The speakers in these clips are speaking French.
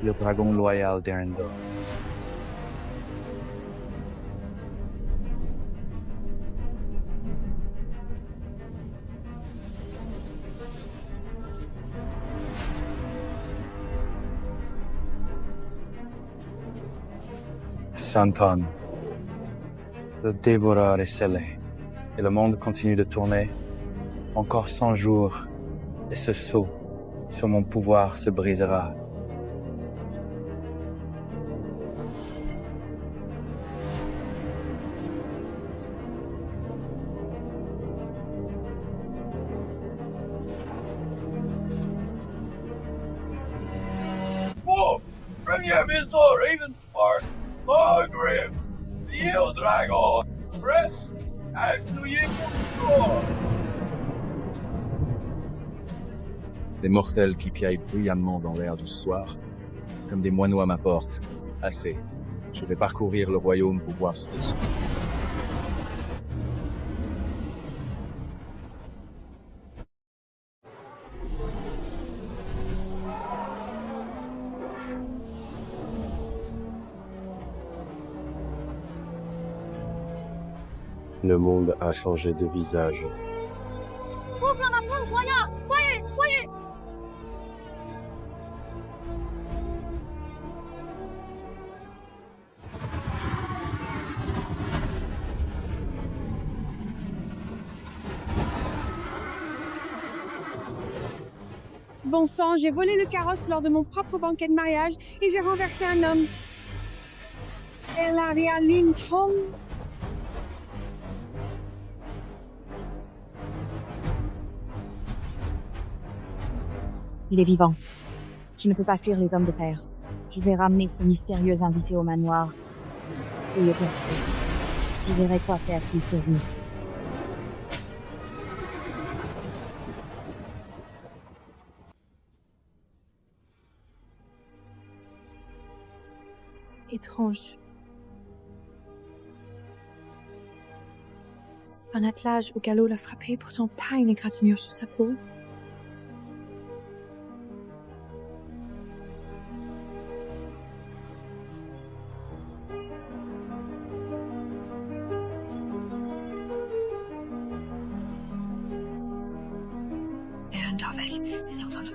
le dragon loyal d'Erendor. Santon. Le dévoreur est scellé, et le monde continue de tourner. Encore 100 jours, et ce sceau sur mon pouvoir se brisera. Oh, première maison Ravenspark, Morgrim, Leo Dragon, Press, Ashley pour Des mortels qui piaillent bruyamment dans l'air du soir, comme des moineaux à ma porte. Assez. Je vais parcourir le royaume pour voir ce dessous. Le monde a changé de visage. Bon sang, j'ai volé le carrosse lors de mon propre banquet de mariage et j'ai renversé un homme. Elaria Lindholm. Il est vivant. Je ne peux pas fuir les hommes de père. Je vais ramener ce mystérieux invité au manoir. Et le porter. Je verrai quoi faire s'il survit. Étrange. Un attelage au galop l'a frappé, pourtant pas une égratignure sur sa peau. C'est entendu.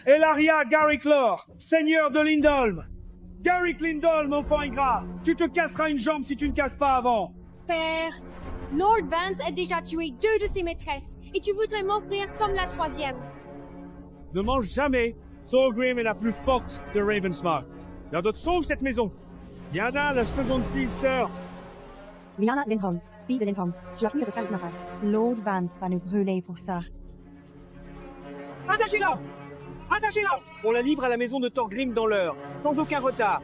Elaria Garricklor, seigneur de Lindholm. Garrick Lindholm, enfant ingrat. Tu te casseras une jambe si tu ne casses pas avant. Père, Lord Vance a déjà tué 2 de ses maîtresses, et tu voudrais m'offrir comme la 3e. Ne mange jamais. Thorgrim est la plus forte de Ravensmark. L'ordre sauve cette maison. Yana, la seconde fille sœur. Lyanna Lindholm, fille de Lindholm, tu as pris le sang de ma sœur. Lord Vance va nous brûler pour ça. Attachez-la! Attachez-la! On la livre à la maison de Thorgrim dans l'heure, sans aucun retard.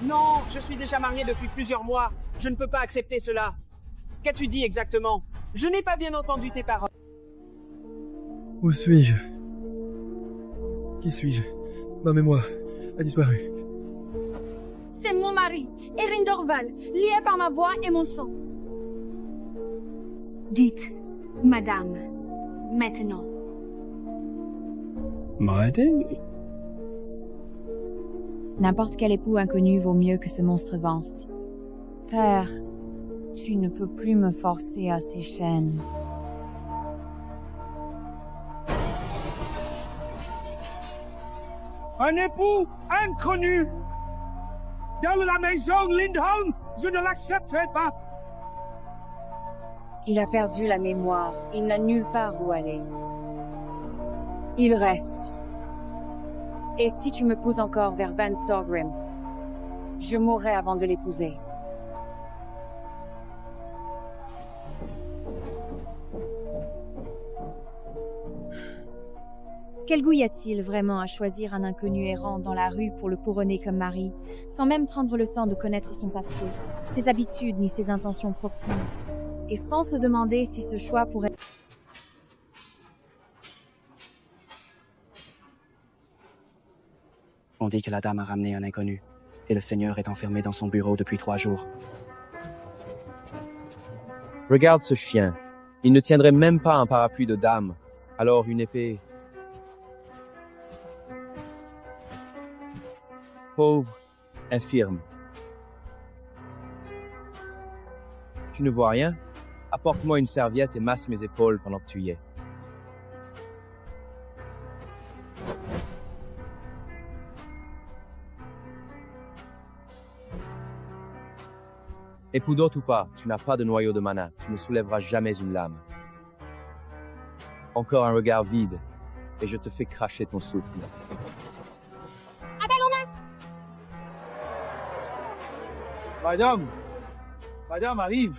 Non, je suis déjà marié depuis plusieurs mois. Je ne peux pas accepter cela. Qu'as-tu dit exactement? Je n'ai pas bien entendu tes paroles. Où suis-je? Qui suis-je? Ma mémoire a disparu. C'est mon mari, Erin Dorval, lié par ma voix et mon sang. Dites, madame, maintenant. Martin? N'importe quel époux inconnu vaut mieux que ce monstre Vance. Père, tu ne peux plus me forcer à ces chaînes. Un époux inconnu! Dans la maison Lindholm, je ne l'accepterai pas! Il a perdu la mémoire. Il n'a nulle part où aller. Il reste. Et si tu me pousses encore vers Vance Thorgrim, je mourrai avant de l'épouser. Quel goût y a-t-il vraiment à choisir un inconnu errant dans la rue pour le couronner comme mari, sans même prendre le temps de connaître son passé, ses habitudes ni ses intentions profondes, et sans se demander si ce choix pourrait... On dit que la dame a ramené un inconnu, et le seigneur est enfermé dans son bureau depuis 3 jours. Regarde ce chien. Il ne tiendrait même pas un parapluie de dame. Alors une épée... Pauvre, infirme. Tu ne vois rien? Apporte-moi une serviette et masse mes épaules pendant que tu y es. Époudot ou pas, tu n'as pas de noyau de mana, tu ne soulèveras jamais une lame. Encore un regard vide, et je te fais cracher ton souffle. Madame! Madame arrive!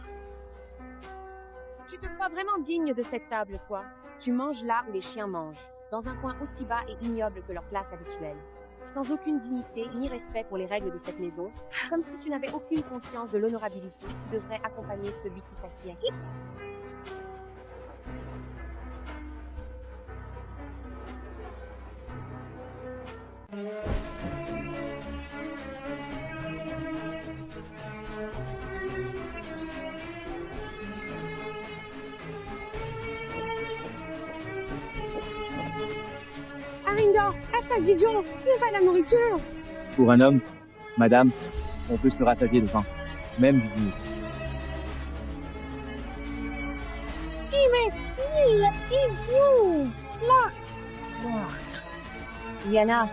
Tu te crois vraiment digne de cette table, quoi? Tu manges là où les chiens mangent, dans un coin aussi bas et ignoble que leur place habituelle. Sans aucune dignité ni respect pour les règles de cette maison, comme si tu n'avais aucune conscience de l'honorabilité qui devrait accompagner celui qui s'assied assis. Arinder, Astadijo, il pas la nourriture. Pour un homme, madame, on peut se rassasier de faim, même du goût. Idiot! Là! Yana,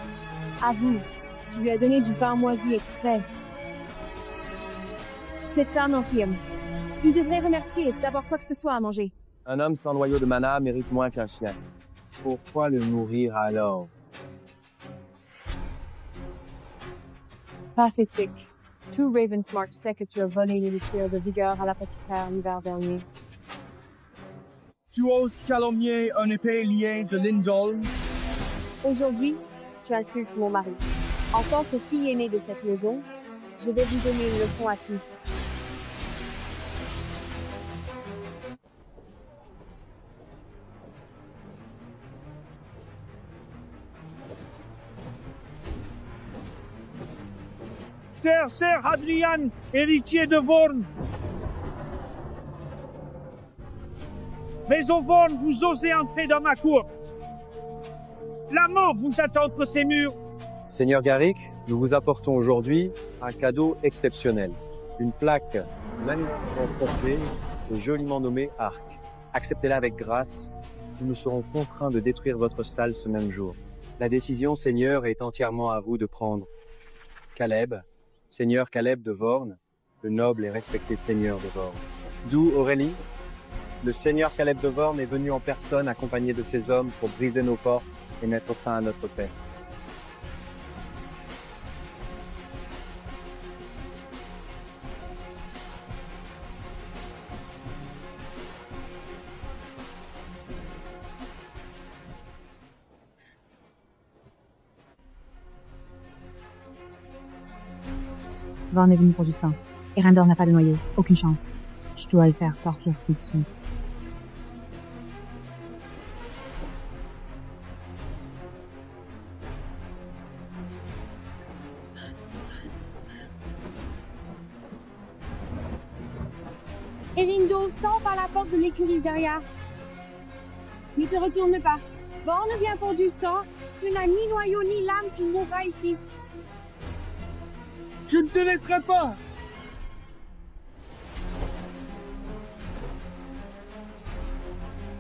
avoue, tu lui as donné du pain moisi exprès. Cette femme infirme. Il devrait remercier d'avoir quoi que ce soit à manger. Un homme sans noyau de mana mérite moins qu'un chien. Pourquoi le nourrir alors? Pathétique. Tout Ravensmark sait que tu as volé l'élixir de vigueur à l'apothicaire l'hiver dernier. Tu oses calomnier un épée lié de Lindolm? Aujourd'hui, tu insultes mon mari. En tant que fille aînée de cette maison, je vais vous donner une leçon à tous. Sir Hadrian, héritier de Vorn. Mais au Vorn, vous osez entrer dans ma cour. La mort vous attend entre ces murs. Seigneur Garrick, nous vous apportons aujourd'hui un cadeau exceptionnel. Une plaque magnifiquement portée et joliment nommée Arc. Acceptez-la avec grâce, ou nous serons contraints de détruire votre salle ce même jour. La décision, Seigneur, est entièrement à vous de prendre. Caleb, Seigneur Caleb de Vorn, le noble et respecté Seigneur de Vorn. D'où Aurélie, le Seigneur Caleb de Vorn est venu en personne accompagné de ses hommes pour briser nos portes et mettre fin à notre paix. Vorn est venu pour du sang. Et Randor n'a pas de noyau. Aucune chance. Je dois le faire sortir tout de suite. Elindo sort par la porte de l'écurie derrière. Ne te retourne pas. Vorn vient pour du sang. Tu n'as ni noyau ni lame qui mourra ici. Je ne te laisserai pas.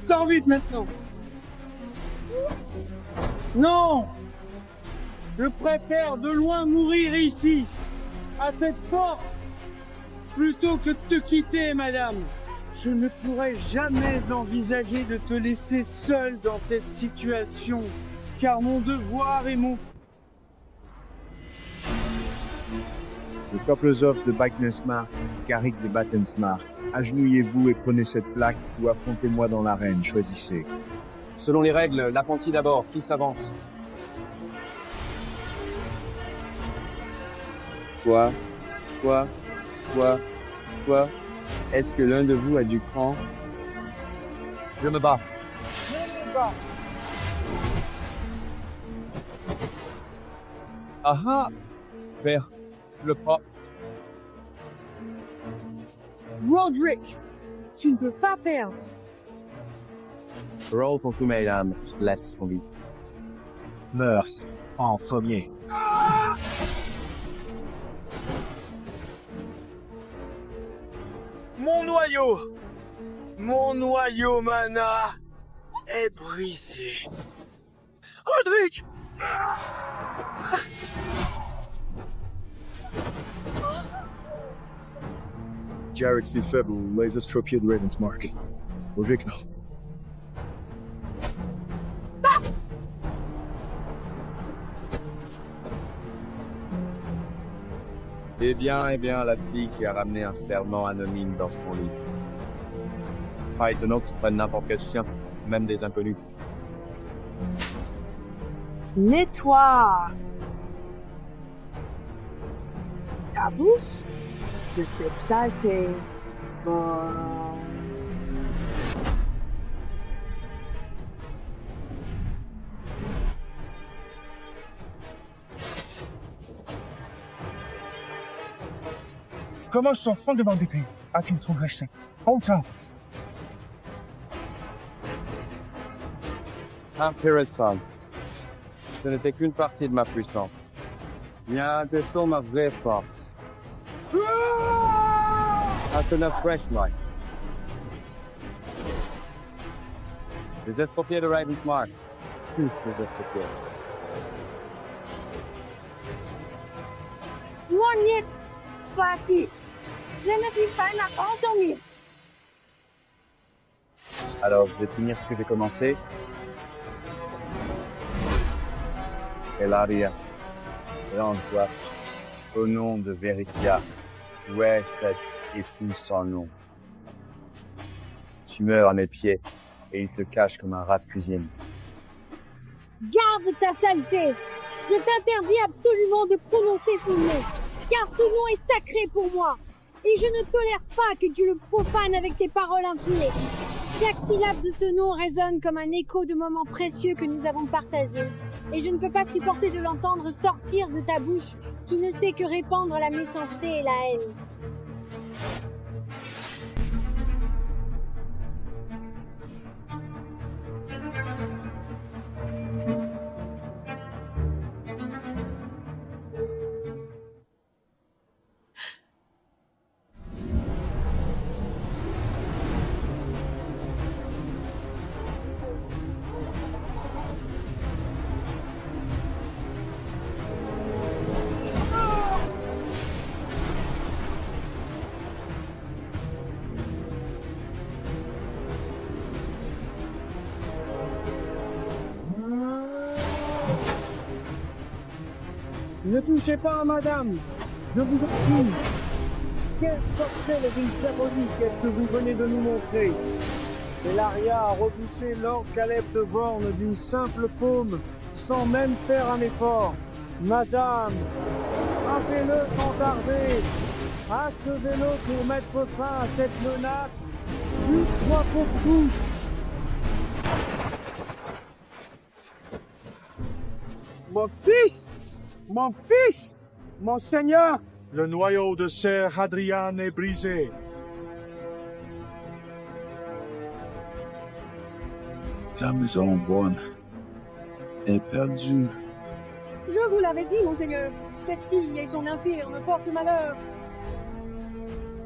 Sors vite maintenant. Non! Je préfère de loin mourir ici, à cette porte, plutôt que de te quitter, madame. Je ne pourrais jamais envisager de te laisser seule dans cette situation, car mon devoir est mon... Le Coplesov de Backnesmark, Garrick de Battensmark, agenouillez-vous et prenez cette plaque ou affrontez-moi dans l'arène, choisissez. Selon les règles, l'apprenti d'abord, qui s'avance? Quoi? Est-ce que l'un de vous a du cran? Je me bats. Ah! Vers le pas. Roderick, tu ne peux pas perdre. Roll contre mesdames, je te laisse ton vie. Meurs en premier. Mon noyau mana est brisé. Roderick! Jarek, c'est faible. Laserstropier de Ravensmark. Logique, non? Eh bien, la fille qui a ramené un serment anonyme dans son lit. Pas étonnant que tu prennes n'importe quel chien, même des inconnus. Nettoie ta bouche de cette saleté. Comment son fondement d'épée a-t-il progressé? Autant. Intéressant. Ce n'était qu'une partie de ma puissance. Bien, testons ma vraie force. After a fresh life. Les estropiés de Ravensmark. Tous les estropiés. Mon niet, Papi. Je ne suis pas n'importe dormir. Alors, je vais finir ce que j'ai commencé. Elaria, rends-toi, au nom de Veritia, où est cet époux sans nom? Tu meurs à mes pieds, et il se cache comme un rat de cuisine. Garde ta saleté. Je t'interdis absolument de prononcer son nom, car ce nom est sacré pour moi. Et je ne tolère pas que tu le profanes avec tes paroles infinies. Chaque syllabe de ce nom résonne comme un écho de moments précieux que nous avons partagés. Et je ne peux pas supporter de l'entendre sortir de ta bouche qui ne sait que répandre la méchanceté et la haine. Ne touchez pas à madame. Je vous en prie. Quelle sorcière diabolique est-ce que vous venez de nous montrer? Elaria a repoussé Lord Caleb de Vorn d'une simple paume, sans même faire un effort. Madame, frappez-le sans tarder. Achevez-le pour mettre fin à cette menace. Une fois pour tous. Mon fils! Mon fils! Mon seigneur! Le noyau de Sir Hadrian est brisé. La maison Vorn est perdue. Je vous l'avais dit, monseigneur. Cette fille et son infirme portent malheur.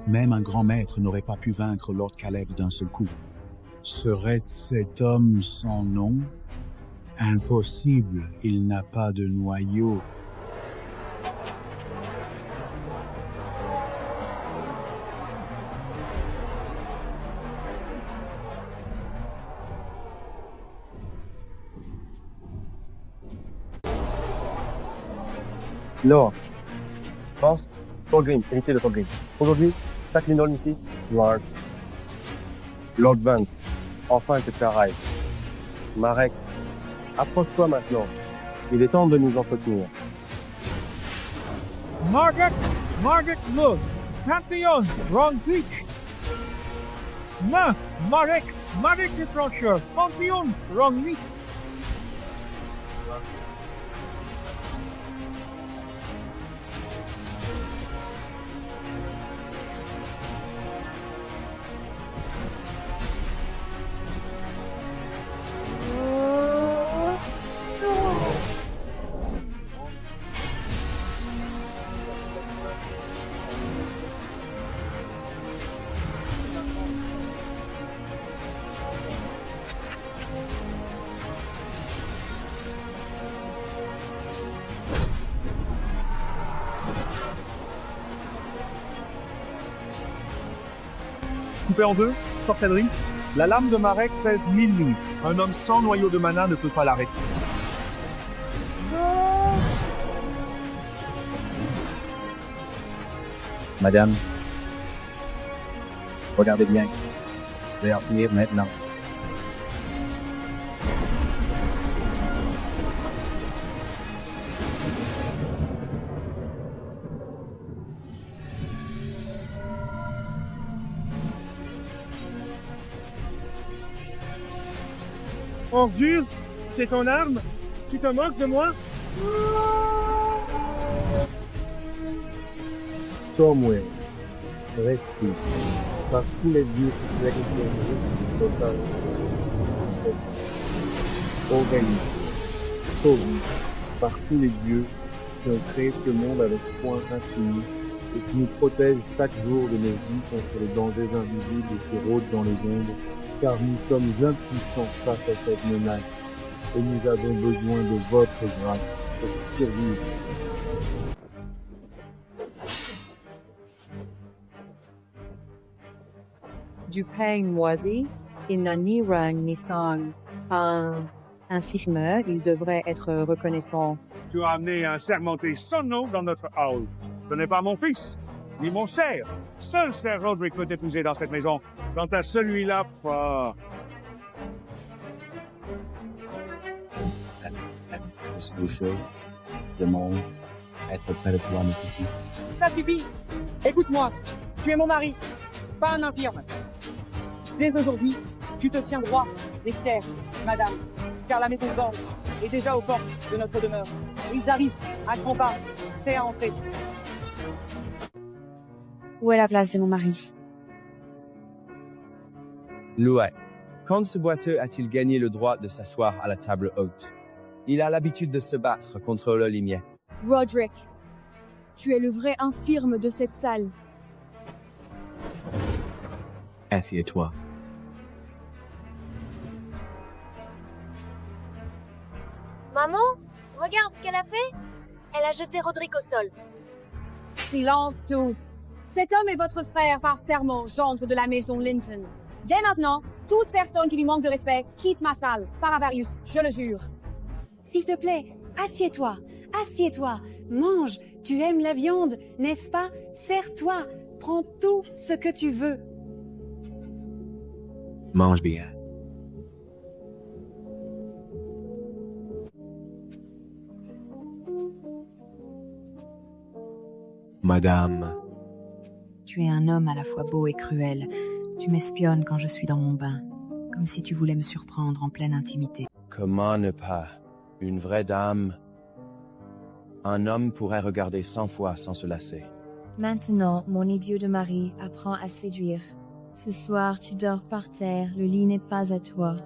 Même un grand maître n'aurait pas pu vaincre Lord Caleb d'un seul coup. Serait cet homme sans nom? Impossible, il n'a pas de noyau. Lord, pense, Thorgrim, héritier de Thorgrim. Aujourd'hui, chaque Linoln ici, Lord. Lord Vance, enfin que tu arrives. Marek, approche-toi maintenant. Il est temps de nous entretenir. Margaret Lord, Pantheon, wrong beach. Non, Marek le trancheur, Pantheon, wrong meat. Coupé en deux, sorcellerie. La lame de Marek pèse 1000 livres. Un homme sans noyau de mana ne peut pas l'arrêter. Madame, regardez bien. Je vais en finir maintenant. Ordure, c'est ton arme? Tu te moques de moi? Somewhere, respire, par tous les dieux total, organise, sauve, par tous les dieux qui ont créé ce monde avec soin infini et qui nous protègent chaque jour de nos vies contre les dangers invisibles qui rôdent dans les ombres, car nous sommes impuissants face à cette menace et nous avons besoin de votre grâce pour survivre. Du pain moisi, il n'a ni rang ni sang. Un infirmière, il devrait être reconnaissant. Tu as amené un sermenté sans nom dans notre hall. Ce n'est pas mon fils, ni mon cher. Seul Sir Roderick peut épouser dans cette maison. Quant à celui-là, pas... Je suis chaud, je mange, être près de toi me suffit. Ça suffit. Écoute-moi. Tu es mon mari, pas un infirme. Dès aujourd'hui, tu te tiens droit, Esther, madame, car la maison d'ange est déjà aux portes de notre demeure. Ils arrivent à grands pas, prêts à entrer. Où est la place de mon mari? Louet, quand ce boiteux a-t-il gagné le droit de s'asseoir à la table haute? Il a l'habitude de se battre contre le limier. Roderick, tu es le vrai infirme de cette salle. Assieds-toi. Maman, regarde ce qu'elle a fait. Elle a jeté Roderick au sol. Silence tous. Cet homme est votre frère par serment, gendre de la maison Linton. Dès maintenant, toute personne qui lui manque de respect quitte ma salle, par Avarius, je le jure. S'il te plaît, assieds-toi, assieds-toi, mange, tu aimes la viande, n'est-ce pas? Sers-toi, prends tout ce que tu veux. Mange bien. Madame. Tu es un homme à la fois beau et cruel. Tu m'espionnes quand je suis dans mon bain, comme si tu voulais me surprendre en pleine intimité. Comment ne pas? Une vraie dame. Un homme pourrait regarder 100 fois sans se lasser. Maintenant, mon idiot de mari apprend à séduire. Ce soir, tu dors par terre, le lit n'est pas à toi.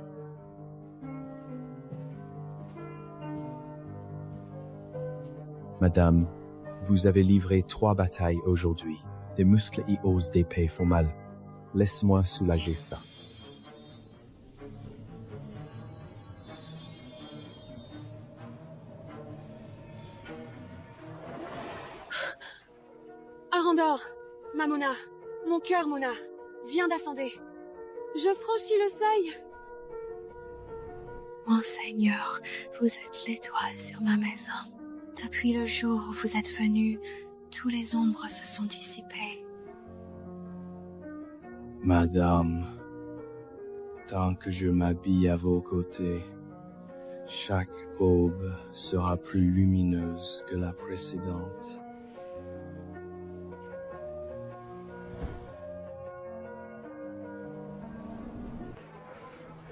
Madame, vous avez livré 3 batailles aujourd'hui. Des muscles et os d'épée font mal. Laisse-moi soulager ça. Arandor, Mamona, mon cœur, Mona, vient d'ascender. Je franchis le seuil. Mon Seigneur, vous êtes l'étoile sur ma maison. Depuis le jour où vous êtes venu, tous les ombres se sont dissipées. Madame, tant que je m'habille à vos côtés, chaque aube sera plus lumineuse que la précédente.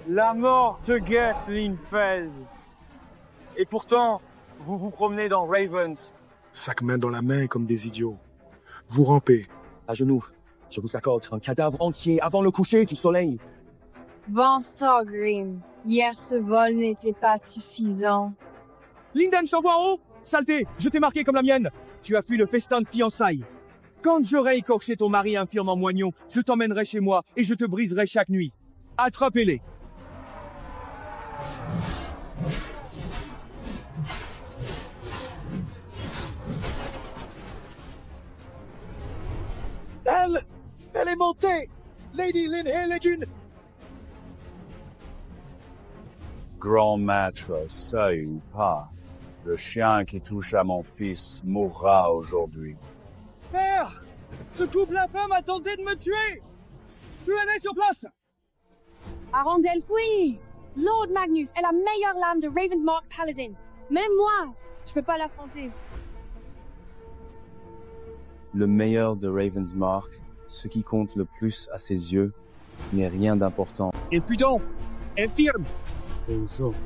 La mort te guette, Linfeld. Et pourtant, vous vous promenez dans Ravens. Chaque main dans la main comme des idiots. Vous rampez. À genoux, je vous accorde un cadavre entier avant le coucher du soleil. Vance Thorgrim, hier ce vol n'était pas suffisant. Linden, je t'envoie en haut. Saleté, je t'ai marqué comme la mienne. Tu as fui le festin de fiançailles. Quand j'aurai écorché ton mari infirme en moignon, je t'emmènerai chez moi et je te briserai chaque nuit. Attrapez-les. Elle est montée. Lady Lynn est une... Grand maître, seuil ou pas, le chien qui touche à mon fils mourra aujourd'hui. Père! Ce couple infâme a tenté de me tuer! Tuez-les sur place! Arundel, fouille! Lord Magnus est la meilleure lame de Ravensmark Paladin. Même moi, je peux pas l'affronter. Le meilleur de Ravensmark, ce qui compte le plus à ses yeux, n'est rien d'important. Impudent, infirme. Aujourd'hui,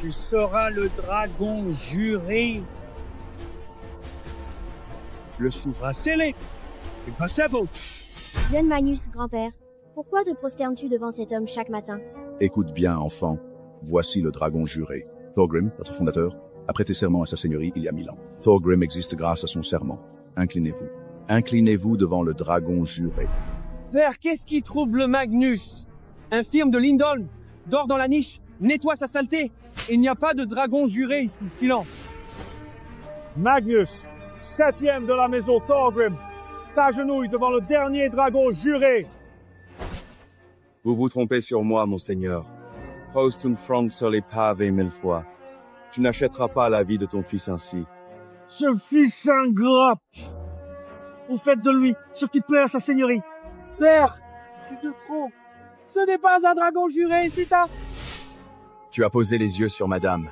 tu seras le dragon juré. Le sera scellé. Impossible. Jeune Magnus, grand-père, pourquoi te prosternes-tu devant cet homme chaque matin? Écoute bien, enfant. Voici le dragon juré. Thorgrim, notre fondateur, a prêté serment à sa seigneurie il y a 1000 ans. Thorgrim existe grâce à son serment. Inclinez-vous. Inclinez-vous devant le dragon juré. Père, qu'est-ce qui trouble Magnus? Infirme de Lindholm, dort dans la niche, nettoie sa saleté. Il n'y a pas de dragon juré ici, silence. Magnus, 7e de la maison Thorgrim, s'agenouille devant le dernier dragon juré. Vous vous trompez sur moi, monseigneur. Pose ton front sur les pavés 1000 fois. Tu n'achèteras pas la vie de ton fils ainsi. Ce fils ingrat! Vous faites de lui ce qui plaît à sa seigneurie. Père, tu te trompes. Ce n'est pas un dragon juré, putain. Tu as posé les yeux sur madame.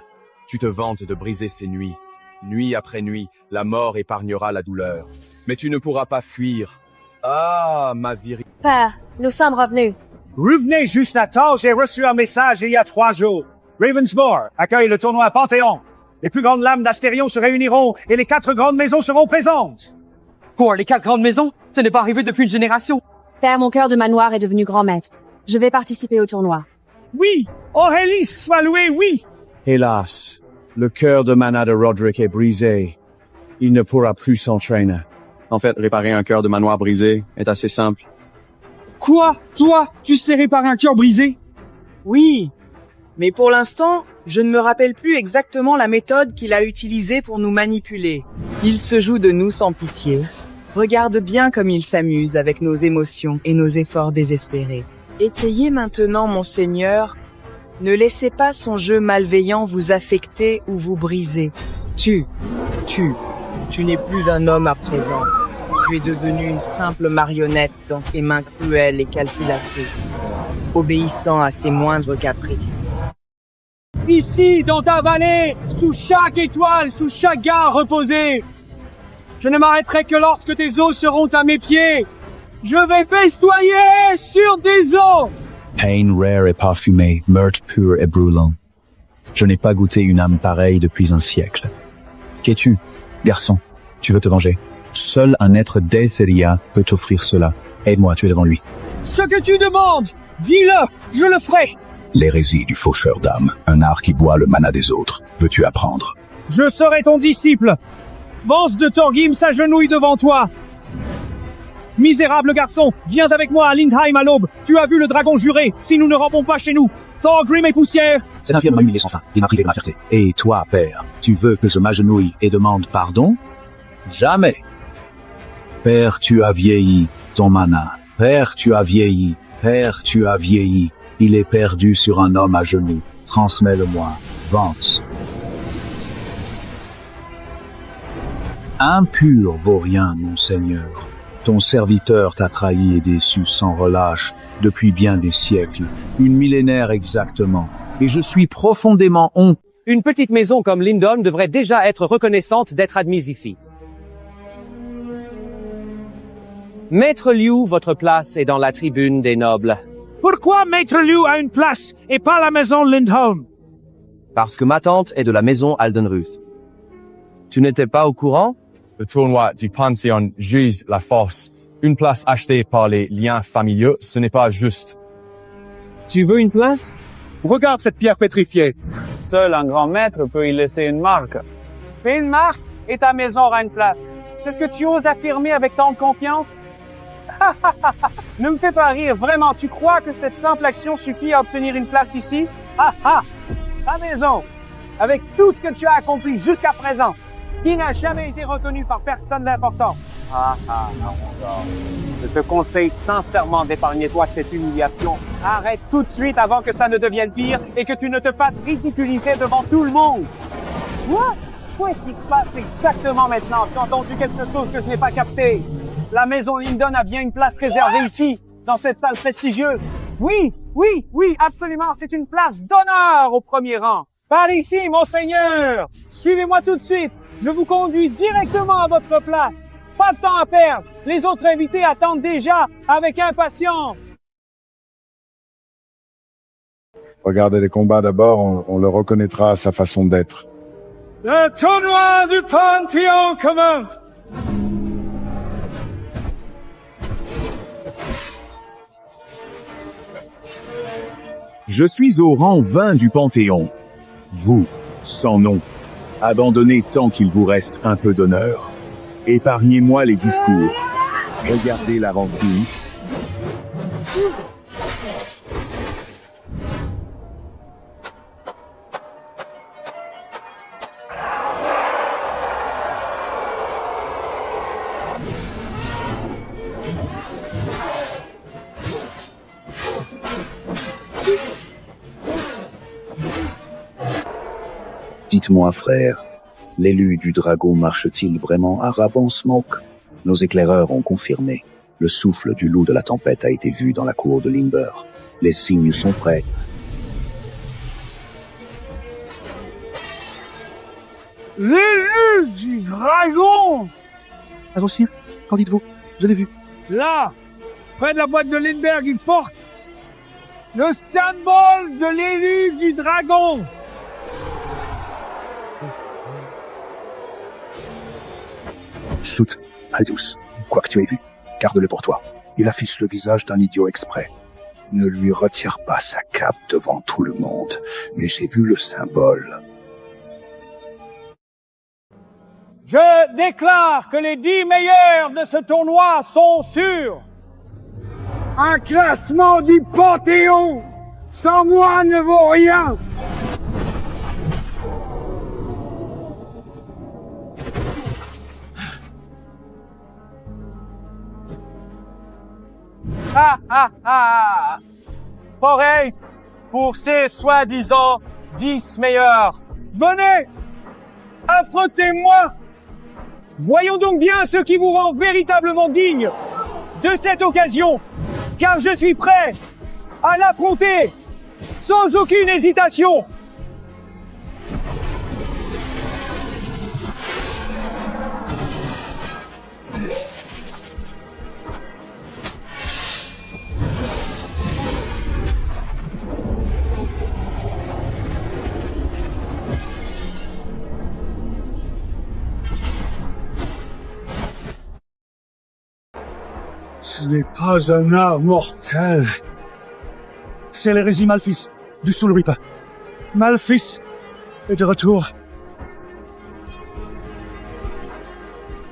Tu te vantes de briser ses nuits. Nuit après nuit, la mort épargnera la douleur. Mais tu ne pourras pas fuir. Ah, ma virilité. Père, nous sommes revenus. Revenez juste à temps, j'ai reçu un message il y a 3 jours. Ravensmoor accueille le tournoi Panthéon. Les plus grandes lames d'Astérion se réuniront et les 4 grandes maisons seront présentes. Quoi, les 4 grandes maisons? Ce n'est pas arrivé depuis une génération. Père, mon cœur de manoir est devenu grand maître. Je vais participer au tournoi. Oui! Aurélie soit louée, oui! Hélas, le cœur de mana de Roderick est brisé. Il ne pourra plus s'entraîner. En fait, réparer un cœur de manoir brisé est assez simple. Quoi? Toi, tu sais réparer un cœur brisé? Oui, mais pour l'instant, je ne me rappelle plus exactement la méthode qu'il a utilisée pour nous manipuler. Il se joue de nous sans pitié. Regarde bien comme il s'amuse avec nos émotions et nos efforts désespérés. Essayez maintenant, monseigneur. Ne laissez pas son jeu malveillant vous affecter ou vous briser. Tu n'es plus un homme à présent. Tu es devenu une simple marionnette dans ses mains cruelles et calculatrices, obéissant à ses moindres caprices. Ici, dans ta vallée, sous chaque étoile, sous chaque gare reposée, je ne m'arrêterai que lorsque tes os seront à mes pieds. Je vais festoyer sur tes os. Pain rare et parfumé, meurtre pur et brûlant. Je n'ai pas goûté une âme pareille depuis un siècle. Qu'es-tu, garçon? Tu veux te venger? Seul un être d'Aetheria peut t'offrir cela. Aide-moi, tu es devant lui. Ce que tu demandes, dis-le, je le ferai. L'hérésie du faucheur d'âme, un art qui boit le mana des autres. Veux-tu apprendre? Je serai ton disciple. Vance de Thorgrim s'agenouille devant toi. Misérable garçon, viens avec moi à Lindheim à l'aube. Tu as vu le dragon juré. Si nous ne rampons pas chez nous, Thorgrim et poussière. Cet infirme m'a humilié sans fin. Il m'a privé de ma fierté. Et toi, père, tu veux que je m'agenouille et demande pardon? Jamais. Père, tu as vieilli. Ton mana. Père, tu as vieilli. Père, tu as vieilli. Il est perdu sur un homme à genoux. Transmets-le-moi. Vance. Impur vaurien, mon seigneur. Ton serviteur t'a trahi et déçu sans relâche depuis bien des siècles, une millénaire exactement, et je suis profondément honteux. Une petite maison comme Lindholm devrait déjà être reconnaissante d'être admise ici. Maître Liu, votre place est dans la tribune des nobles. Pourquoi Maître Liu a une place et pas la maison Lindholm? Parce que ma tante est de la maison Aldenruth. Tu n'étais pas au courant? Le tournoi du Panthéon juge la force. Une place achetée par les liens familiaux, ce n'est pas juste. Tu veux une place? Regarde cette pierre pétrifiée. Seul un grand maître peut y laisser une marque. Fais une marque et ta maison aura une place. C'est ce que tu oses affirmer avec tant de confiance? Ne me fais pas rire, vraiment. Tu crois que cette simple action suffit à obtenir une place ici? Ta maison, avec tout ce que tu as accompli jusqu'à présent, qui n'a jamais été reconnu par personne d'important. Je te conseille sincèrement d'épargner toi cette humiliation. Arrête tout de suite avant que ça ne devienne pire et que tu ne te fasses ridiculiser devant tout le monde. Quoi? Qu'est-ce qui se passe exactement maintenant? Tu as entendu quelque chose que je n'ai pas capté? La maison Lyndon a bien une place réservée ici, dans cette salle prestigieuse. Oui, absolument, c'est une place d'honneur au premier rang. Par ici, monseigneur! Suivez-moi tout de suite. Je vous conduis directement à votre place. Pas de temps à perdre. Les autres invités attendent déjà avec impatience. Regardez les combats d'abord, on le reconnaîtra à sa façon d'être. Le tournoi du Panthéon commence. Je suis au rang 20 du Panthéon. Vous, sans nom, abandonnez tant qu'il vous reste un peu d'honneur. Épargnez-moi les discours. Regardez l'aventure. Dites-moi, frère, l'élu du dragon marche-t-il vraiment à Ravensmoke? Nos éclaireurs ont confirmé. Le souffle du loup de la tempête a été vu dans la cour de Limber. Les signes sont prêts. L'élu du dragon! Allons, sire, qu'en dites-vous? Je l'ai vu. Là, près de la boîte de Lindbergh, il porte le symbole de l'élu du dragon. Chut, Aldous, quoi que tu aies vu, garde-le pour toi. Il affiche le visage d'un idiot exprès. Ne lui retire pas sa cape devant tout le monde, mais j'ai vu le symbole. Je déclare que les 10 meilleurs de ce tournoi sont sûrs. Un classement du Panthéon sans moi ne vaut rien. Pareil pour ces soi-disant 10 meilleurs. Venez, affrontez-moi. Voyons donc bien ce qui vous rend véritablement digne de cette occasion, car je suis prêt à l'affronter sans aucune hésitation. Ce n'est pas un art mortel. C'est l'hérésie Malphis, du Soul Reaper. Malphis est de retour.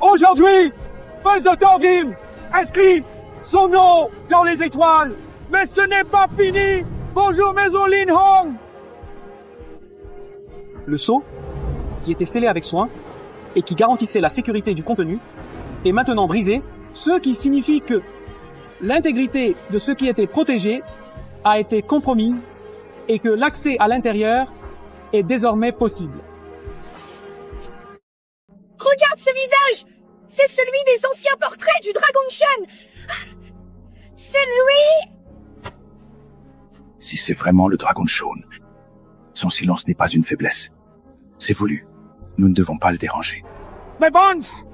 Aujourd'hui, Fils de Thorgrim inscrit son nom dans les étoiles. Mais ce n'est pas fini. Bonjour, Maison Lindholm. Le sceau, qui était scellé avec soin et qui garantissait la sécurité du contenu, est maintenant brisé, ce qui signifie que l'intégrité de ce qui était protégé a été compromise et que l'accès à l'intérieur est désormais possible. Regarde ce visage! C'est celui des anciens portraits du Dragon Shan! C'est lui! Si c'est vraiment le Dragon Shaun, son silence n'est pas une faiblesse. C'est voulu. Nous ne devons pas le déranger. Mais Vance!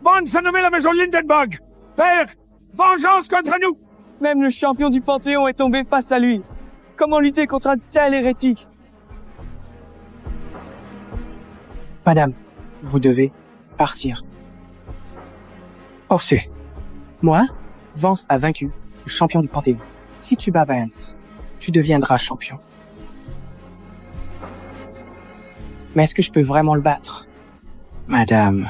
Vance a nommé la maison Lindenberg! Père, vengeance contre nous! Même le champion du Panthéon est tombé face à lui. Comment lutter contre un tel hérétique? Madame, vous devez partir. Orsay, moi, Vance a vaincu le champion du Panthéon. Si tu bats Vance, tu deviendras champion. Mais est-ce que je peux vraiment le battre? Madame,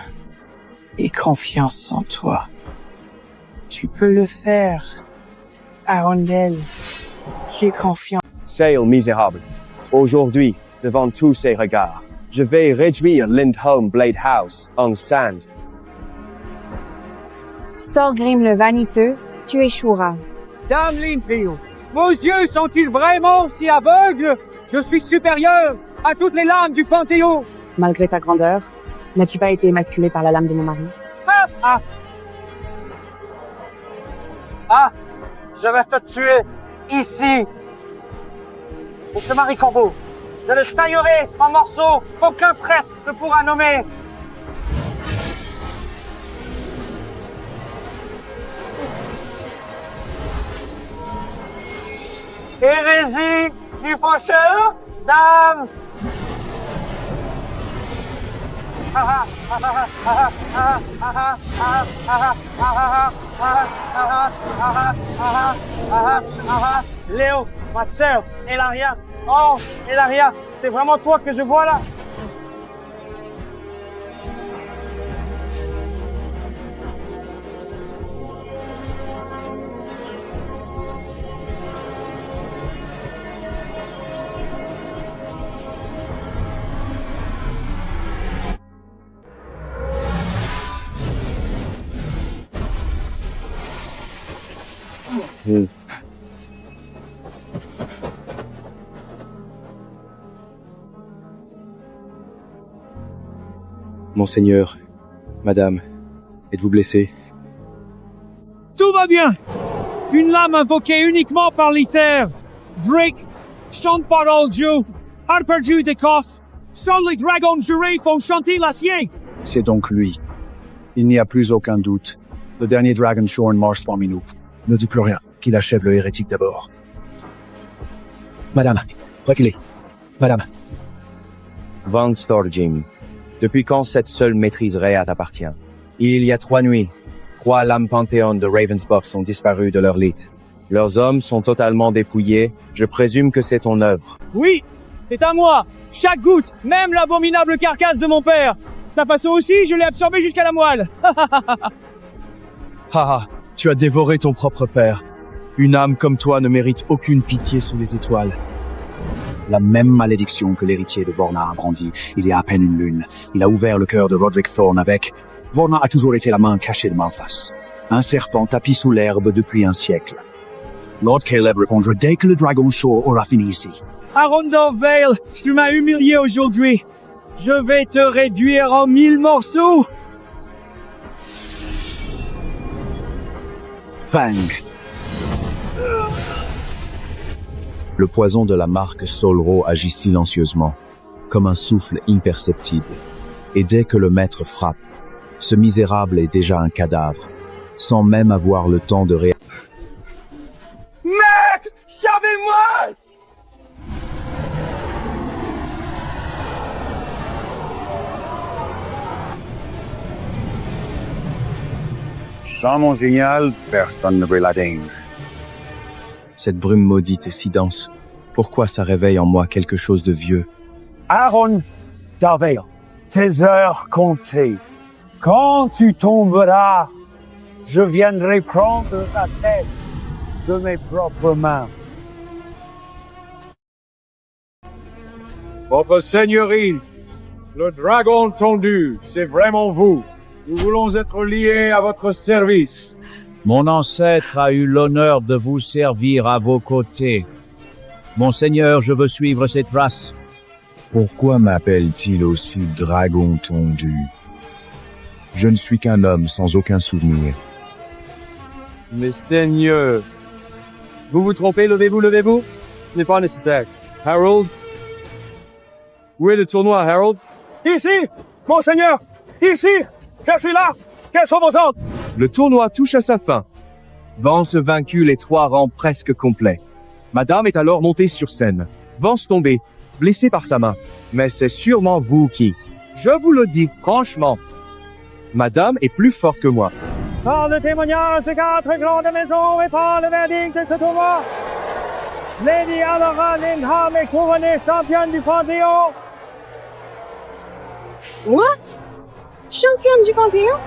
aie confiance en toi. Tu peux le faire, Arundel. J'ai confiance. Sale misérable. Aujourd'hui, devant tous ces regards, je vais réduire Lindholm Blade House en cendres. Storgrim le vaniteux, tu échoueras. Dame Linfield, vos yeux sont-ils vraiment si aveugles? Je suis supérieur à toutes les lames du Panthéon. Malgré ta grandeur, n'as-tu pas été émasculé par la lame de mon mari? Je vais te tuer, ici. Et ce Marie Corbeau, je le taillerai en morceaux qu'aucun prêtre ne pourra nommer. Hérésie du faucheur, dame. Léo, ma sœur, Elaria. Oh, Elaria, c'est vraiment toi que je vois là? Monseigneur, Madame, êtes-vous blessé? Tout va bien. Une lame invoquée uniquement par l'Éther. Drake, chant de parole Dieu, Harperdu de Koff, seuls les dragons jurés font chanter l'acier. C'est donc lui. Il n'y a plus aucun doute. Le dernier Dragonshorn marche parmi nous. Ne dis plus rien. Qu'il achève le hérétique d'abord. Madame, reculez. Madame. Van Storgrim, depuis quand cette seule maîtrise Réa t'appartient? Il y a 3 nuits, 3 lames Panthéon de Ravensbox ont disparu de leur lit. Leurs hommes sont totalement dépouillés. Je présume que c'est ton œuvre. Oui, c'est à moi. Chaque goutte, même l'abominable carcasse de mon père. Sa façon aussi, je l'ai absorbé jusqu'à la moelle. Haha, tu as dévoré ton propre père. Une âme comme toi ne mérite aucune pitié sous les étoiles. La même malédiction que l'héritier de Vorna a brandie il y a à peine une lune. Il a ouvert le cœur de Roderick Thorne avec... Vorna a toujours été la main cachée de Malphas. Un serpent tapis sous l'herbe depuis un siècle. Lord Caleb répondra dès que le Dragonshore aura fini ici. Arundel Vale, tu m'as humilié aujourd'hui. Je vais te réduire en 1000 morceaux. Fang. Le poison de la marque Solro agit silencieusement, comme un souffle imperceptible. Et dès que le maître frappe, ce misérable est déjà un cadavre, sans même avoir le temps de réagir. Maître, savez-moi! Sans mon signal, personne ne brûle la dingue. Cette brume maudite est si dense. Pourquoi ça réveille en moi quelque chose de vieux? Aaron Darvale, tes heures comptées. Quand tu tomberas, je viendrai prendre ta tête de mes propres mains. Votre seigneurie, le dragon tondu, c'est vraiment vous. Nous voulons être liés à votre service. Mon ancêtre a eu l'honneur de vous servir à vos côtés. Monseigneur, je veux suivre ses traces. Pourquoi m'appelle-t-il aussi dragon tondu? Je ne suis qu'un homme sans aucun souvenir. Mais seigneur, vous vous trompez, levez-vous, levez-vous. Ce n'est pas nécessaire. Harold? Où est le tournoi, Harold? Ici, monseigneur, ici, je suis là. Quels sont vos ordres? Le tournoi touche à sa fin. Vance vaincu les 3 rangs presque complets. Madame est alors montée sur scène. Vance tombée, blessée par sa main. Mais c'est sûrement vous qui... Je vous le dis franchement. Madame est plus forte que moi. Par le témoignage de 4 grandes maisons et par le verdict de ce tournoi, Lady Alara Lindham est couronnée championne du Panthéon. Moi? Championne du Panthéon?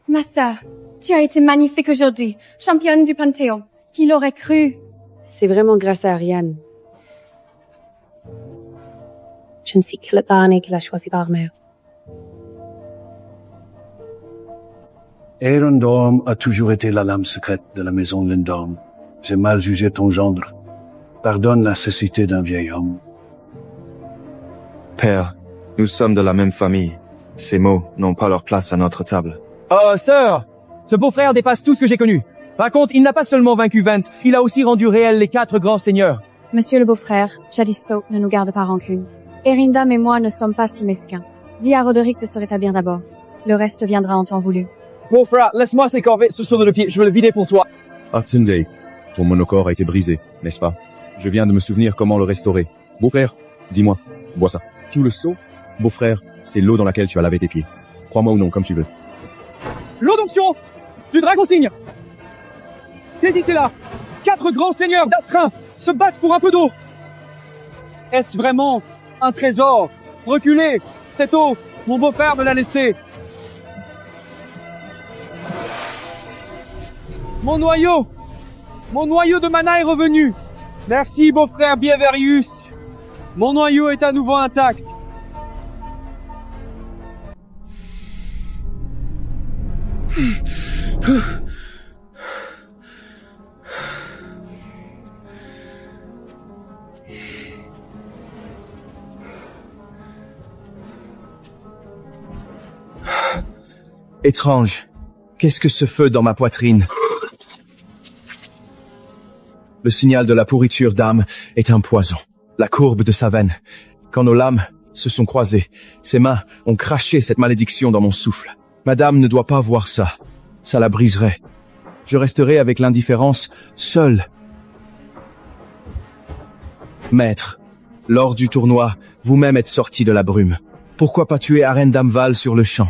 Ma sœur, tu as été magnifique aujourd'hui, championne du Panthéon. Qui l'aurait cru? C'est vraiment grâce à Ariane. Je ne suis que le dernier qui l'a choisi par mère. Erendorm a toujours été la lame secrète de la maison Lindorm. J'ai mal jugé ton gendre. Pardonne la cécité d'un vieil homme. Père, nous sommes de la même famille. Ces mots n'ont pas leur place à notre table. Oh, sœur! Ce beau-frère dépasse tout ce que j'ai connu. Par contre, il n'a pas seulement vaincu Vance, il a aussi rendu réel les 4 grands seigneurs. Monsieur le beau-frère, jadis sot, ne nous garde pas rancune. Erindam et moi ne sommes pas si mesquins. Dis à Roderick de se rétablir d'abord. Le reste viendra en temps voulu. Beau-frère, laisse-moi ces corvées sur le pied, je veux le vider pour toi. Attendez, ton monocorps a été brisé, n'est-ce pas? Je viens de me souvenir comment le restaurer. Beau-frère, dis-moi, bois ça. Tu le seau? Beau-frère, c'est l'eau dans laquelle tu as lavé tes pieds. Crois-moi ou non, comme tu veux. L'eau d'onction du dragon cygne. Saisissez-la. 4 grands seigneurs d'Astrin se battent pour un peu d'eau. Est-ce vraiment un trésor? Reculez. Cette eau, mon beau-père me l'a laissée. Mon noyau de mana est revenu. Merci, beau-frère Bieverius. Mon noyau est à nouveau intact. Étrange. Qu'est-ce que ce feu dans ma poitrine? Le signal de la pourriture d'âme est un poison. La courbe de sa veine. Quand nos lames se sont croisées, ses mains ont craché cette malédiction dans mon souffle. Madame ne doit pas voir ça. Ça la briserait. Je resterai avec l'indifférence, seul. Maître, lors du tournoi, vous-même êtes sorti de la brume. Pourquoi pas tuer Arendamval sur le champ?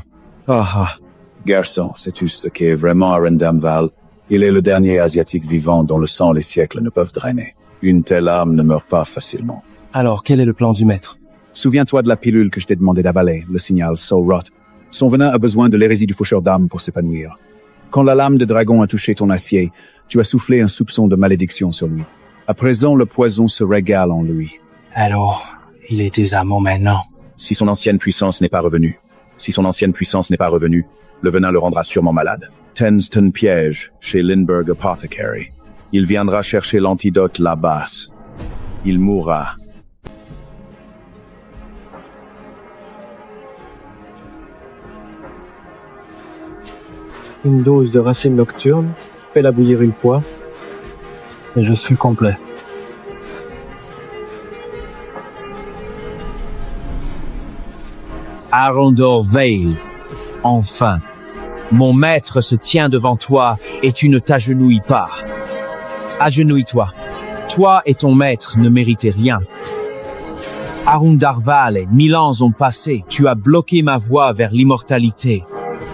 Garçon, sais-tu ce qu'est vraiment Arendamval? Il est le dernier Asiatique vivant dont le sang les siècles ne peuvent drainer. Une telle âme ne meurt pas facilement. Alors, quel est le plan du maître? Souviens-toi de la pilule que je t'ai demandé d'avaler, le signal Soul Rot. Son venin a besoin de l'hérésie du faucheur d'âme pour s'épanouir. Quand la lame de dragon a touché ton acier, tu as soufflé un soupçon de malédiction sur lui. À présent, le poison se régale en lui. Alors, il est désormais maintenant. Si son ancienne puissance n'est pas revenue, le venin le rendra sûrement malade. Tenston piège, chez Lindbergh Apothecary. Il viendra chercher l'antidote là-bas. Il mourra. Une dose de racine nocturne, fais-la bouillir une fois, et je suis complet. Arondor Vale, enfin. Mon maître se tient devant toi et tu ne t'agenouilles pas. Agenouille-toi. Toi et ton maître ne méritez rien. Arundarval, 1000 ans ont passé, tu as bloqué ma voie vers l'immortalité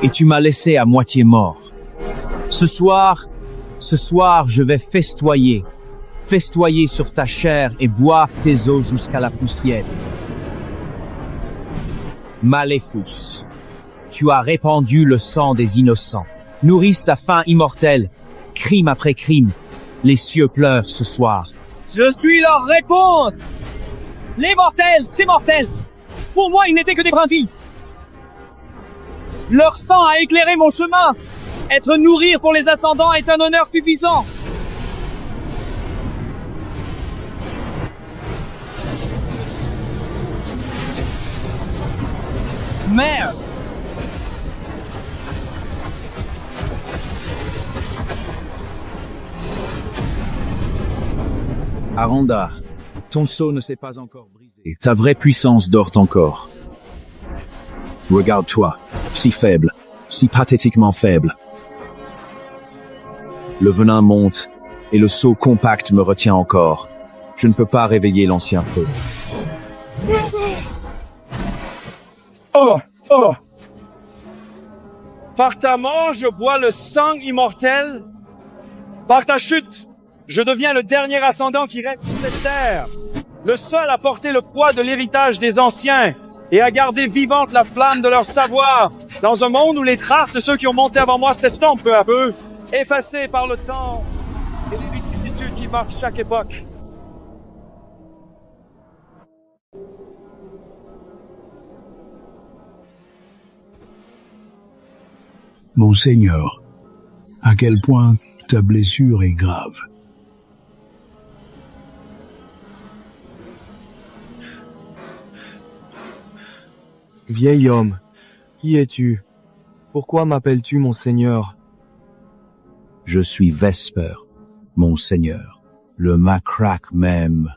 et tu m'as laissé à moitié mort. Ce soir, je vais festoyer sur ta chair et boire tes os jusqu'à la poussière. Maléfus, tu as répandu le sang des innocents, nourrissent la faim immortelle, crime après crime. Les cieux pleurent ce soir. Je suis leur réponse. Les mortels, c'est mortel. Pour moi, ils n'étaient que des brindilles. Leur sang a éclairé mon chemin. Être nourri pour les ascendants est un honneur suffisant. Merde. Arondar, ton sceau ne s'est pas encore brisé. Ta vraie puissance dort encore. Regarde-toi, si faible, si pathétiquement faible. Le venin monte, et le sceau compact me retient encore. Je ne peux pas réveiller l'ancien feu. Par ta mort, je bois le sang immortel. Par ta chute, je deviens le dernier ascendant qui reste sur cette terre. Le seul à porter le poids de l'héritage des anciens et à garder vivante la flamme de leur savoir dans un monde où les traces de ceux qui ont monté avant moi s'estompent peu à peu, effacées par le temps et les vicissitudes qui marquent chaque époque. Monseigneur, à quel point ta blessure est grave. Vieil homme, qui es-tu? Pourquoi m'appelles-tu Monseigneur? Je suis Vesper, Monseigneur, le Macraque même,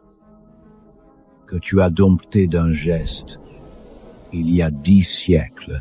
que tu as dompté d'un geste, il y a 10 siècles.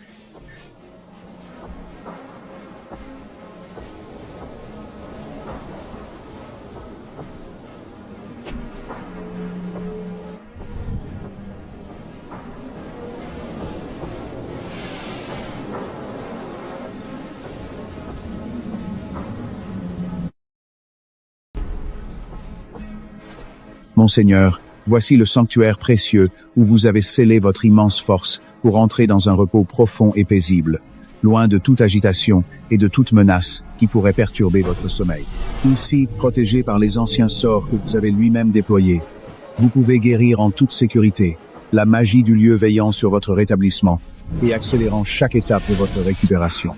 Monseigneur, voici le sanctuaire précieux où vous avez scellé votre immense force pour entrer dans un repos profond et paisible, loin de toute agitation et de toute menace qui pourrait perturber votre sommeil. Ici, protégé par les anciens sorts que vous avez lui-même déployés, vous pouvez guérir en toute sécurité, la magie du lieu veillant sur votre rétablissement et accélérant chaque étape de votre récupération.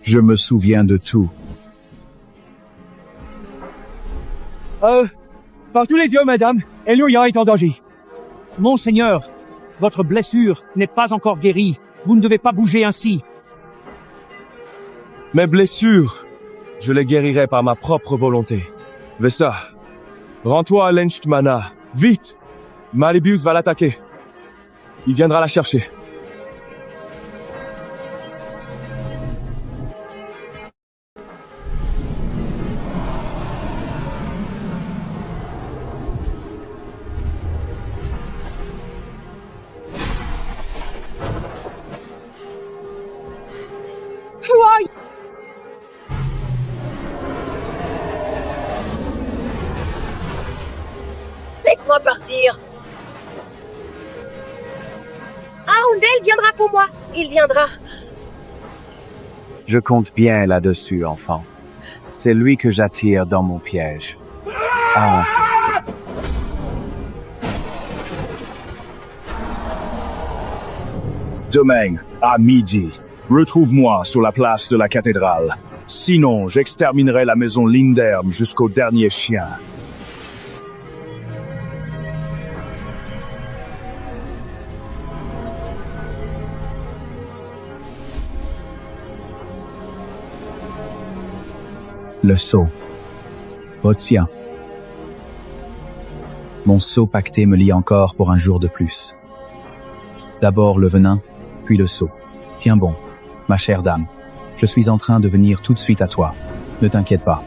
Je me souviens de tout. Par tous les dieux, madame, Eluia est en danger. Monseigneur, votre blessure n'est pas encore guérie. Vous ne devez pas bouger ainsi. Mes blessures, je les guérirai par ma propre volonté. Vessa, rends-toi à Lenchtmana, vite! Malibius va l'attaquer. Il viendra la chercher. Laisse-moi partir. Arundel viendra pour moi. Il viendra. Je compte bien là-dessus, enfant. C'est lui que j'attire dans mon piège. Ah. Demain, à midi, retrouve-moi sur la place de la cathédrale. Sinon, j'exterminerai la maison Linderm jusqu'au dernier chien. Le sceau. Retiens. Mon sceau pacté me lie encore pour un jour de plus. D'abord le venin, puis le sceau. Tiens bon, ma chère dame. Je suis en train de venir tout de suite à toi. Ne t'inquiète pas.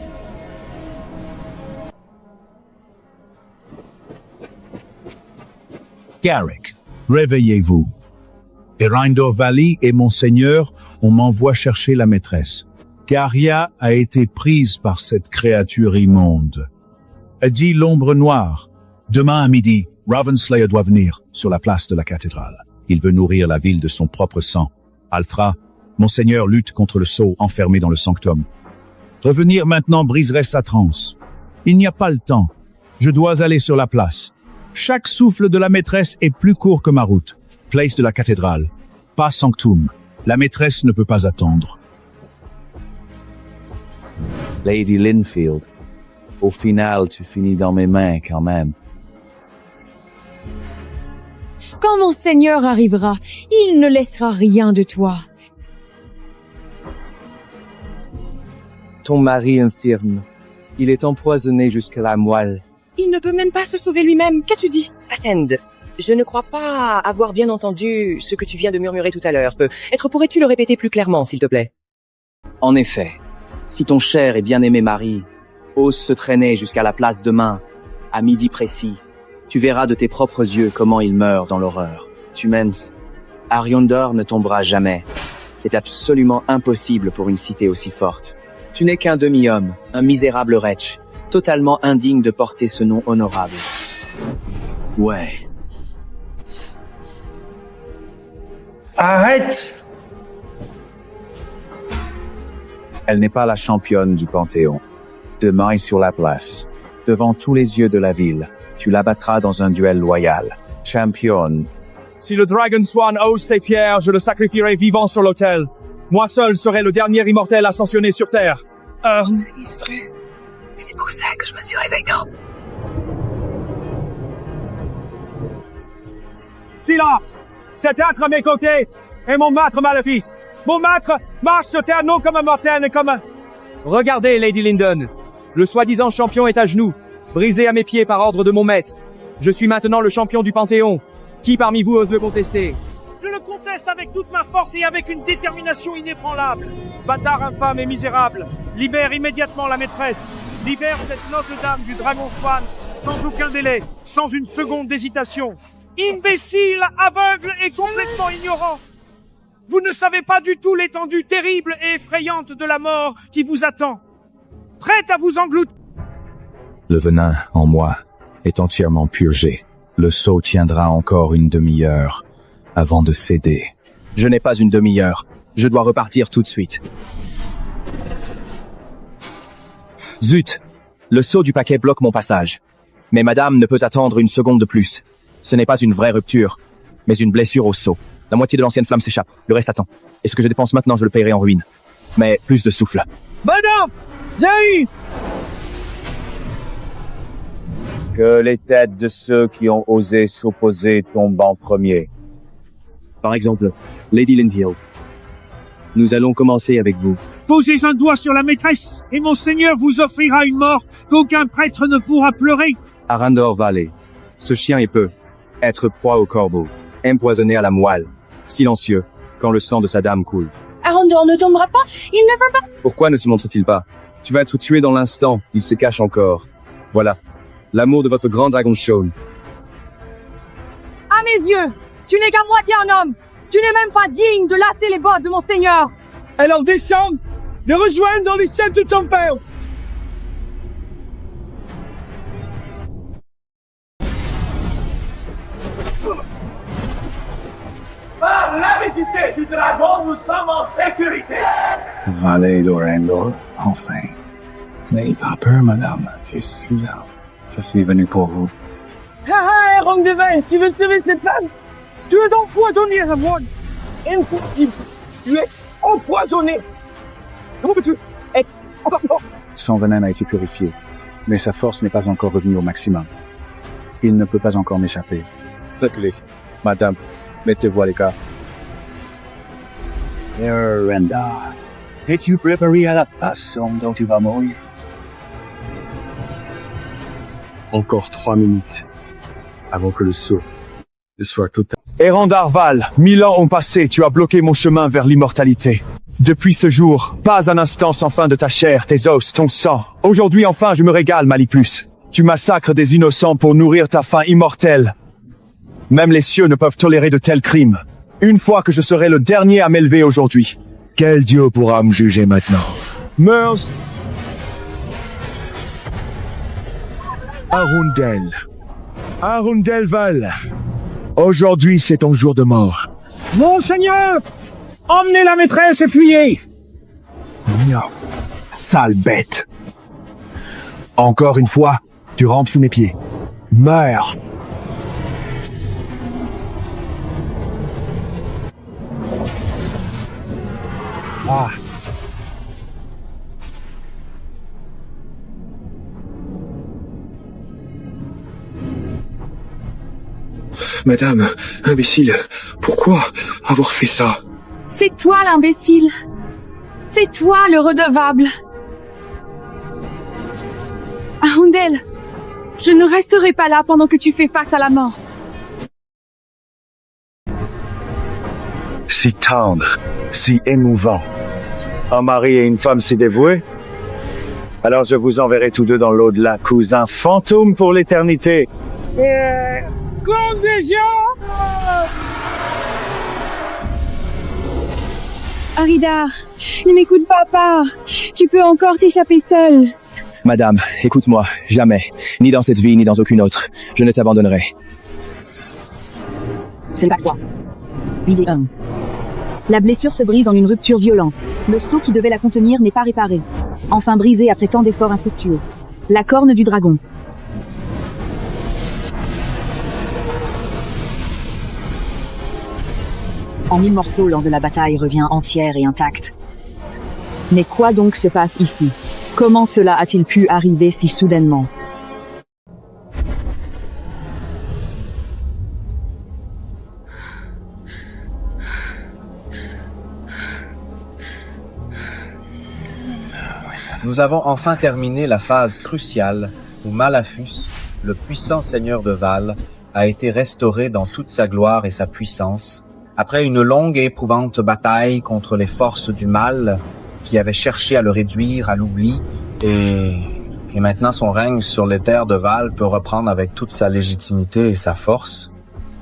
Garrick, réveillez-vous. Ereindor Valley et Monseigneur, on m'envoie chercher la maîtresse. Caria a été prise par cette créature immonde. A dit l'ombre noire. Demain à midi, Ravenslayer doit venir sur la place de la cathédrale. Il veut nourrir la ville de son propre sang. Alfra, Monseigneur lutte contre le sceau enfermé dans le sanctum. Revenir maintenant briserait sa transe. Il n'y a pas le temps. Je dois aller sur la place. Chaque souffle de la maîtresse est plus court que ma route. Place de la cathédrale. Pas sanctum. La maîtresse ne peut pas attendre. Lady Linfield, au final, tu finis dans mes mains quand même. Quand mon seigneur arrivera, il ne laissera rien de toi. Ton mari infirme. Il est empoisonné jusqu'à la moelle. Il ne peut même pas se sauver lui-même. Qu'as-tu dit? Attends. Je ne crois pas avoir bien entendu ce que tu viens de murmurer tout à l'heure. Pourrais-tu le répéter plus clairement, s'il te plaît? En effet, si ton cher et bien-aimé mari ose se traîner jusqu'à la place demain, à midi précis, tu verras de tes propres yeux comment il meurt dans l'horreur. Tumens, Ariondor ne tombera jamais. C'est absolument impossible pour une cité aussi forte. Tu n'es qu'un demi-homme, un misérable wretch, totalement indigne de porter ce nom honorable. Ouais. Arrête! Elle n'est pas la championne du Panthéon. Demain sur la place. devant tous les yeux de la ville. Tu l'abattras dans un duel loyal. Champion. Si le Dragon Swan ose ses pierres, je le sacrifierai vivant sur l'autel. Moi seul serai le dernier immortel ascensionné sur Terre. C'est vrai. C'est pour ça que je me suis réveillée. Silence! Cet être à mes côtés est mon maître maléfice. Mon maître marche sur Terre non comme un mortel, mais comme un... Regardez, Lady Lyndon. Le soi-disant champion est à genoux, brisé à mes pieds par ordre de mon maître. Je suis maintenant le champion du Panthéon. Qui parmi vous ose le contester? Je le conteste avec toute ma force et avec une détermination inébranlable. Bâtard infâme et misérable, libère immédiatement la maîtresse. Libère cette noble dame du Dragon Swan, sans aucun délai, sans une seconde d'hésitation. Imbécile, aveugle et complètement ignorant. Vous ne savez pas du tout l'étendue terrible et effrayante de la mort qui vous attend. Prête à vous engloutir. Le venin en moi est entièrement purgé. Le sceau tiendra encore une demi-heure avant de céder. Je n'ai pas une demi-heure. Je dois repartir tout de suite. Zut! Le sceau du paquet bloque mon passage. Mais madame ne peut attendre une seconde de plus. Ce n'est pas une vraie rupture, mais une blessure au sceau. La moitié de l'ancienne flamme s'échappe, le reste attend. Et ce que je dépense maintenant, je le paierai en ruine. Mais plus de souffle. Madame! Viens! Que les têtes de ceux qui ont osé s'opposer tombent en premier. Par exemple, Lady Linfield. Nous allons commencer avec vous. Posez un doigt sur la maîtresse, et mon seigneur vous offrira une mort qu'aucun prêtre ne pourra pleurer. Arandor Valley. Ce chien est peu. Être proie au corbeau. Empoisonné à la moelle. Silencieux, quand le sang de sa dame coule. Arandor ne tombera pas, il ne peut pas. Pourquoi ne se montre-t-il pas? Tu vas être tué dans l'instant, il se cache encore. Voilà. L'amour de votre grand dragon Shaun. À mes yeux, tu n'es qu'à moitié un homme. Tu n'es même pas digne de lasser les bottes de mon seigneur. Alors descends, le rejoins dans les scènes de ton père. Par l'avidité du dragon, nous sommes en sécurité. Vallée d'Orendor, enfin. N'ayez pas peur, madame. Je suis là. Je suis venu pour vous. Ah, Rang de Vin, tu veux sauver cette femme? Tu es empoisonné, Ramon. Impossible. Tu es empoisonné. Comment peux-tu être encore si fort? Son venin a été purifié, mais sa force n'est pas encore revenue au maximum. Il ne peut pas encore m'échapper. Faites-les. Madame, mettez-vous à l'écart. Miranda, es-tu préparé à la façon dont tu vas mourir? Encore 3 minutes avant que le sceau ne soit total. Erandarval, 1000 ans ont passé, tu as bloqué mon chemin vers l'immortalité. Depuis ce jour, pas un instant sans fin de ta chair, tes os, ton sang. Aujourd'hui enfin je me régale, Malipus. Tu massacres des innocents pour nourrir ta faim immortelle. Même les cieux ne peuvent tolérer de tels crimes. Une fois que je serai le dernier à m'élever aujourd'hui. Quel dieu pourra me juger maintenant? Meurs. Arundel. Arundelval. Aujourd'hui, c'est ton jour de mort. Mon seigneur, emmenez la maîtresse et fuyez. Non. Sale bête. Encore une fois, tu rampes sous mes pieds. Meurs. Ah. Madame, imbécile, pourquoi avoir fait ça? C'est toi l'imbécile. C'est toi le redevable. Arundel, je ne resterai pas là pendant que tu fais face à la mort. Si tendre, si émouvant. Un mari et une femme si dévoués? Alors je vous enverrai tous deux dans l'au-delà, cousins fantômes pour l'éternité. Comme déjà. Aridar, ne m'écoute pas, pars. Tu peux encore t'échapper seul. Madame, écoute-moi, jamais. Ni dans cette vie, ni dans aucune autre. Je ne t'abandonnerai. C'est pas toi. Idée 1. La blessure se brise en une rupture violente. Le sceau qui devait la contenir n'est pas réparé. Enfin brisé après tant d'efforts infructueux. La corne du dragon. en 1000 morceaux lors de la bataille revient entière et intacte. Mais quoi donc se passe ici? Comment cela a-t-il pu arriver si soudainement? Nous avons enfin terminé la phase cruciale où Malafus, le puissant seigneur de Val, a été restauré dans toute sa gloire et sa puissance, après une longue et éprouvante bataille contre les forces du mal qui avaient cherché à le réduire à l'oubli, et maintenant son règne sur les terres de Val peut reprendre avec toute sa légitimité et sa force.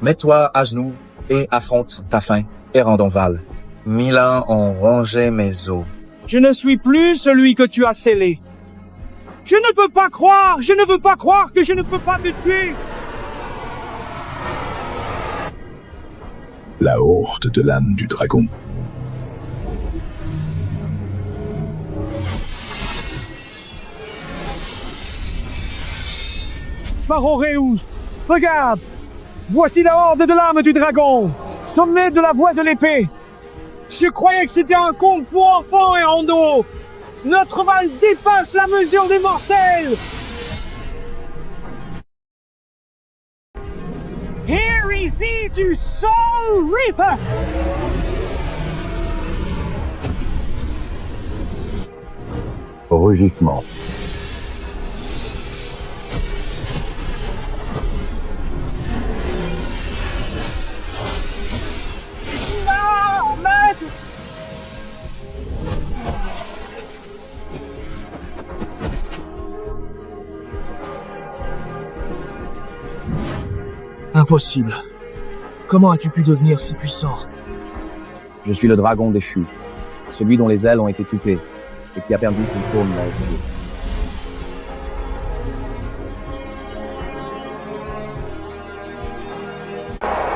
Mets-toi à genoux et affronte ta fin, et rendons Val. 1000 ans ont rongé mes os. Je ne suis plus celui que tu as scellé. Je ne peux pas croire, je ne veux pas croire que je ne peux pas te tuer. La horde de l'âme du dragon. Baron Réoust, regarde! Voici la horde de l'âme du dragon, sommet de la voie de l'épée. Je croyais que c'était un conte pour enfants et en dos. Notre Val dépasse la mesure des mortels. Hérésie du Soul Reaper. Rugissement. Impossible. Comment as-tu pu devenir si puissant? Je suis le dragon déchu, celui dont les ailes ont été coupées et qui a perdu son trône dans les cieux.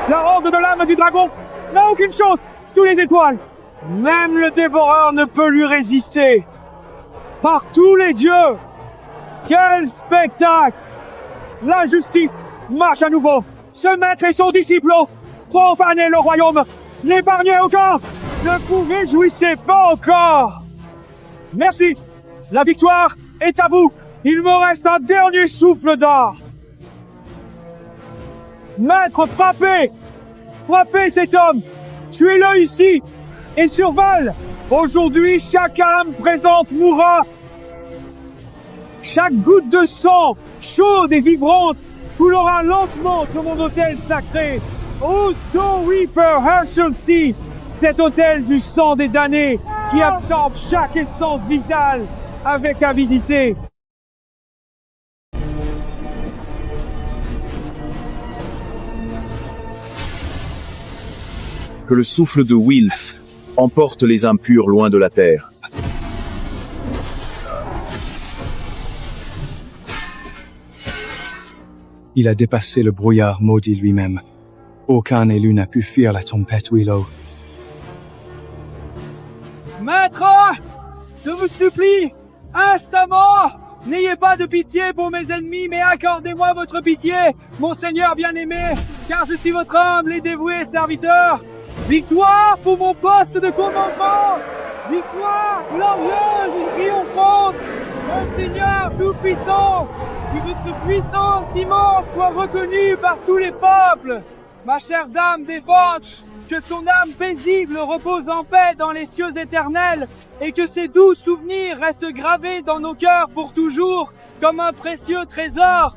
La horde de l'âme du dragon n'a aucune chance sous les étoiles. Même le dévoreur ne peut lui résister. Par tous les dieux, quel spectacle! La justice marche à nouveau. Ce maître et son disciple ont profané le royaume. N'épargnez aucun. Ne vous réjouissez pas encore. Merci. La victoire est à vous. Il me reste un dernier souffle d'or. Maître, frappez! Frappez cet homme! Tuez-le ici! Et sur Val! Aujourd'hui, chaque âme présente mourra! Chaque goutte de sang, chaude et vibrante, coulera lentement sur mon autel sacré! Ô Soul Reaper Herschel, cet autel du sang des damnés qui absorbe chaque essence vitale avec avidité! Que le souffle de Wilf emporte les impurs loin de la terre. Il a dépassé le brouillard maudit lui-même. Aucun élu n'a pu fuir la tempête Willow. Maître! Je vous supplie, instamment! N'ayez pas de pitié pour mes ennemis, mais accordez-moi votre pitié, mon Seigneur bien-aimé, car je suis votre humble et dévoué serviteur. Victoire pour mon poste de commandement! Victoire glorieuse et triomphante! Mon Seigneur tout-puissant! Que votre puissance immense soit reconnue par tous les peuples! Ma chère dame défunte, que son âme paisible repose en paix dans les cieux éternels, et que ses doux souvenirs restent gravés dans nos cœurs pour toujours, comme un précieux trésor.